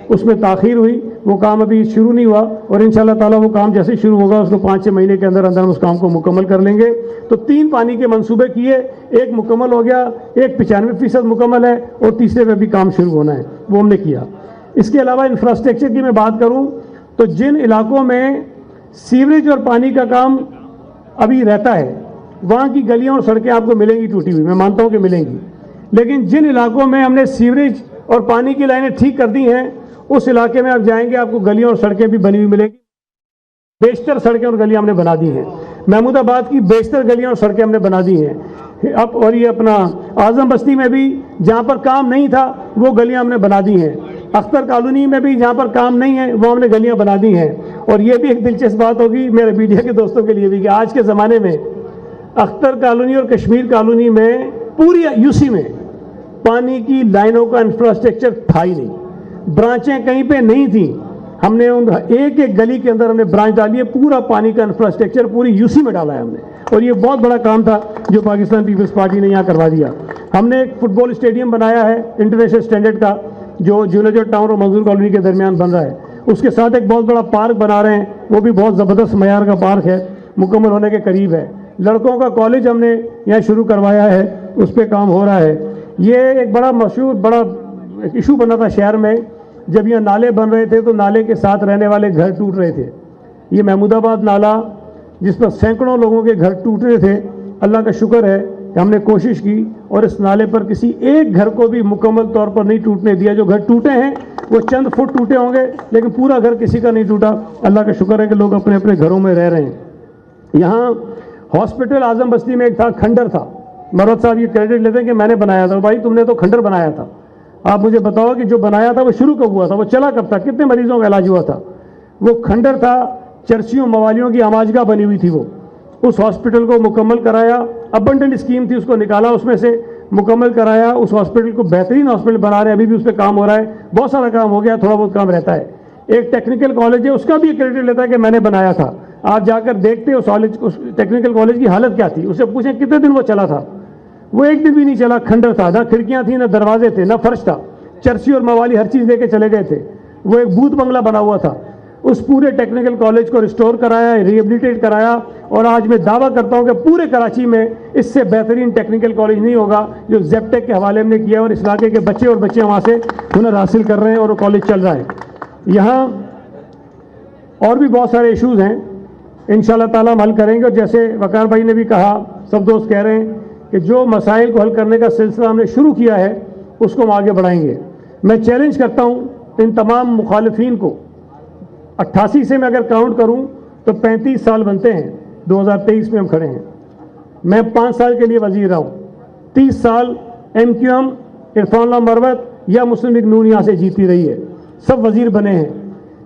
اس میں تاخیر ہوئی، وہ کام ابھی شروع نہیں ہوا، اور انشاءاللہ تعالیٰ وہ کام جیسے شروع ہوگا اس کو 5-6 مہینے کے اندر اندر ہم اس کام کو مکمل کر لیں گے۔ تو 3 پانی کے منصوبے کیے، ایک مکمل ہو گیا، ایک 95% مکمل ہے، اور تیسرے پہ بھی کام شروع ہونا ہے، وہ ہم نے کیا۔ اس کے علاوہ انفراسٹرکچر کی میں بات کروں تو جن علاقوں میں سیوریج اور پانی کا کام ابھی رہتا ہے وہاں کی گلیاں اور سڑکیں آپ کو ملیں گی ٹوٹی ہوئی، میں مانتا ہوں کہ ملیں گی، لیکن جن علاقوں میں ہم نے سیوریج اور پانی کی لائنیں ٹھیک کر دی ہیں اس علاقے میں آپ جائیں گے آپ کو گلیاں اور سڑکیں بھی بنی ہوئی ملیں گی۔ بیشتر سڑکیں اور گلیاں ہم نے بنا دی ہیں، محمود آباد کی بیشتر گلیاں اور سڑکیں ہم نے بنا دی ہیں اب، اور یہ اپنا اعظم بستی میں بھی جہاں پر کام نہیں تھا وہ گلیاں ہم نے بنا دی ہیں، اختر کالونی میں بھی جہاں پر کام نہیں ہے وہ ہم نے گلیاں بنا دی ہیں۔ اور یہ بھی ایک دلچسپ بات ہوگی میرے میڈیا کے دوستوں کے لیے بھی کہ آج کے زمانے میں اختر کالونی اور کشمیر کالونی میں پوری یوسی میں پانی کی لائنوں کا انفراسٹرکچر تھا ہی نہیں، برانچیں کہیں پہ نہیں تھیں، ہم نے ایک ایک گلی کے اندر ہم نے برانچ ڈالی ہے، پورا پانی کا انفراسٹرکچر پوری یوسی میں ڈالا ہے ہم نے، اور یہ بہت بڑا کام تھا جو پاکستان پیپلز پارٹی نے یہاں کروا دیا۔ ہم نے ایک فٹ بال اسٹیڈیم بنایا ہے انٹرنیشنل اسٹینڈرڈ کا جو جونیجر ٹاؤن اور منظور کالونی کے درمیان بن رہا ہے، اس کے ساتھ ایک بہت بڑا پارک بنا رہے ہیں، وہ بھی بہت زبردست معیار کا پارک ہے، مکمل ہونے کے قریب ہے۔ لڑکوں کا کالج ہم نے یہاں شروع کروایا ہے، اس پہ کام ہو رہا ہے۔ یہ ایک بڑا مشہور بڑا ایشو بنا تھا شہر میں، جب یہاں نالے بن رہے تھے تو نالے کے ساتھ رہنے والے گھر ٹوٹ رہے تھے۔ یہ محمود آباد نالا جس پر سینکڑوں لوگوں کے گھر ٹوٹ رہے تھے، اللہ کا شکر ہے کہ ہم نے کوشش کی اور اس نالے پر کسی ایک گھر کو بھی مکمل طور پر نہیں ٹوٹنے دیا۔ جو گھر ٹوٹے ہیں وہ چند فٹ ٹوٹے ہوں گے لیکن پورا گھر کسی کا نہیں ٹوٹا، اللہ کا شکر ہے کہ لوگ اپنے اپنے گھروں میں رہ رہے ہیں۔ یہاں ہاسپٹل اعظم بستی میں ایک تھا، کھنڈر تھا، مروت صاحب یہ کریڈٹ لیتے ہیں کہ میں نے بنایا تھا۔ بھائی تم نے تو کھنڈر بنایا تھا، آپ مجھے بتاؤ کہ جو بنایا تھا وہ شروع کب ہوا تھا، وہ چلا کب تھا، کتنے مریضوں کا علاج ہوا تھا؟ وہ کھنڈر تھا، چرچیوں موالیوں کی آماجگاہ بنی ہوئی تھی، وہ اس ہاسپٹل کو مکمل کرایا، ابنڈنٹ اسکیم تھی اس کو نکالا، اس میں سے مکمل کرایا، اس ہاسپٹل کو بہترین ہاسپٹل بنا رہے ہیں، ابھی بھی اس پہ کام ہو رہا ہے، بہت سارا کام ہو گیا، تھوڑا بہت کام رہتا ہے۔ ایک ٹیکنیکل کالج ہے، اس کا بھی کریڈٹ لیتا ہے کہ میں نے بنایا تھا۔ آپ جا کر دیکھتے اس ٹیکنیکل کالج کی حالت کیا تھی، اسے پوچھیں کتنے دن وہ چلا تھا، وہ ایک دن بھی نہیں چلا، کھنڈر تھا، نہ کھڑکیاں تھیں، نہ دروازے تھے، نہ فرش تھا، چرسی اور موالی ہر چیز لے کے چلے گئے تھے، وہ ایک بھوت بنگلہ بنا ہوا تھا۔ اس پورے ٹیکنیکل کالج کو ریسٹور کرایا، ریہیبلیٹیٹ کرایا، اور آج میں دعویٰ کرتا ہوں کہ پورے کراچی میں اس سے بہترین ٹیکنیکل کالج نہیں ہوگا جو زیپٹیک کے حوالے میں کیا، اور اس علاقے کے بچے اور بچیاں وہاں سے ہنر حاصل کر رہے ہیں اور وہ کالج چل رہا ہے۔ یہاں اور بھی بہت سارے ایشوز ہیں، انشاءاللہ تعالیٰ ہم حل کریں گے، اور جیسے وقار بھائی نے بھی کہا، سب دوست کہہ رہے ہیں کہ جو مسائل کو حل کرنے کا سلسلہ ہم نے شروع کیا ہے اس کو ہم آگے بڑھائیں گے۔ میں چیلنج کرتا ہوں ان تمام مخالفین کو، 88 سے میں اگر کاؤنٹ کروں تو 35 سال بنتے ہیں، 2023 میں ہم کھڑے ہیں، میں 5 سال کے لیے وزیر رہا ہوں، 30 سال ایم کیو ایم، عرفان اللہ مروت یا مسلم لیگ نون یہاں سے جیتی رہی ہے، سب وزیر بنے ہیں۔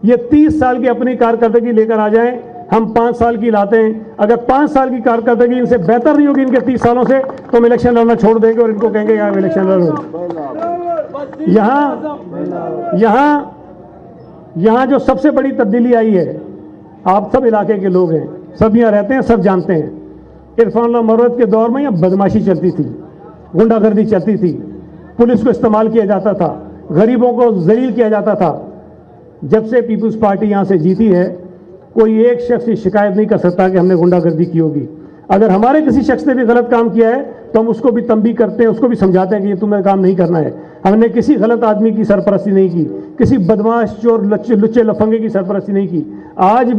یہ 30 سال کی اپنی کارکردگی لے کر آ جائیں، ہم 5 سال کی لاتے ہیں، اگر 5 سال کی کارکردگی ان سے بہتر نہیں ہوگی ان کے 30 سالوں سے تو ہم الیکشن لڑنا چھوڑ دیں گے اور ان کو کہیں گے کہ آپ الیکشن لڑو۔ یہاں جو سب سے بڑی تبدیلی آئی ہے، آپ سب علاقے کے لوگ ہیں، سب یہاں رہتے ہیں، سب جانتے ہیں، عرفان اللہ مروت کے دور میں یہاں بدماشی چلتی تھی، غنڈہ گردی چلتی تھی، پولیس کو استعمال کیا جاتا تھا، غریبوں کو ذلیل کیا جاتا تھا۔ جب سے پیپلز پارٹی یہاں سے جیتی ہے کوئی ایک شخص یہ شکایت نہیں کر سکتا کہ ہم نے غنڈہ گردی کی ہوگی۔ اگر ہمارے کسی شخص نے بھی غلط کام کیا ہے تو ہم اس کو بھی تنبیہ کرتے ہیں، اس کو بھی سمجھاتے ہیں کہ یہ تمہیں کام نہیں کرنا ہے۔ ہم نے کسی غلط آدمی کی سرپرستی نہیں کی، کسی بدماش چور لچے لفنگے کی سرپرستی نہیں کی۔ آج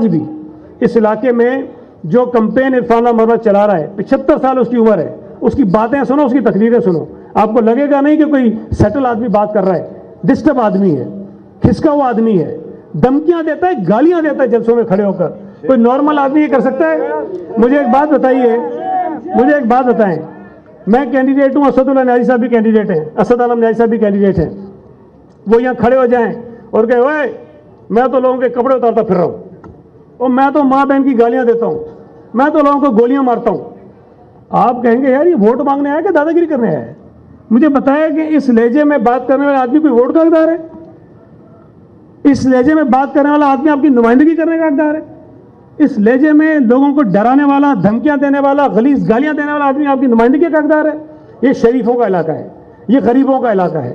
بھی اس علاقے میں جو کمپین عرفان اللہ مروت چلا رہا ہے، 75 سال اس کی عمر ہے، اس کی باتیں سنو، اس کی تقریریں سنو، آپ کو لگے گا نہیں کہ کوئی سیٹل آدمی بات کر رہا ہے، ڈسٹرب آدمی ہے، کھسکا ہوا آدمی ہے، دھمکیاں دیتا ہے، گالیاں دیتا ہے جلسوں میں کھڑے ہو کر۔ کوئی نارمل آدمی یہ کر سکتا ہے؟ مجھے ایک بات بتائیں، میں کینڈیڈیٹ ہوں، اسد اللہ نیازی صاحب بھی کینڈیڈیٹ ہیں، اسد عالم نیازی صاحب بھی کینڈیڈیٹ ہیں، وہ یہاں کھڑے ہو جائیں اور کہے اوئے میں تو لوگوں کے کپڑے اتارتا پھر رہا ہوں، اور میں تو ماں بہن کی گالیاں دیتا ہوں، میں تو لوگوں کو گولیاں مارتا ہوں، آپ کہیں گے یار یہ ووٹ مانگنے آیا کہ دادا گیری کرنے آیا ہے؟ مجھے بتایا کہ اس لہجے میں بات کرنے والا آدمی کوئی ووٹ کا حقدار ہے؟ اس لہجے میں بات کرنے والا آدمی آپ کی نمائندگی کرنے کا حقدار ہے؟ اس لہجے میں لوگوں کو ڈرانے والا، دھمکیاں دینے والا، غلیظ گالیاں دینے والا آدمی آپ کی نمائندگی کا حقدار ہے؟ یہ شریفوں کا علاقہ ہے، یہ غریبوں کا علاقہ ہے۔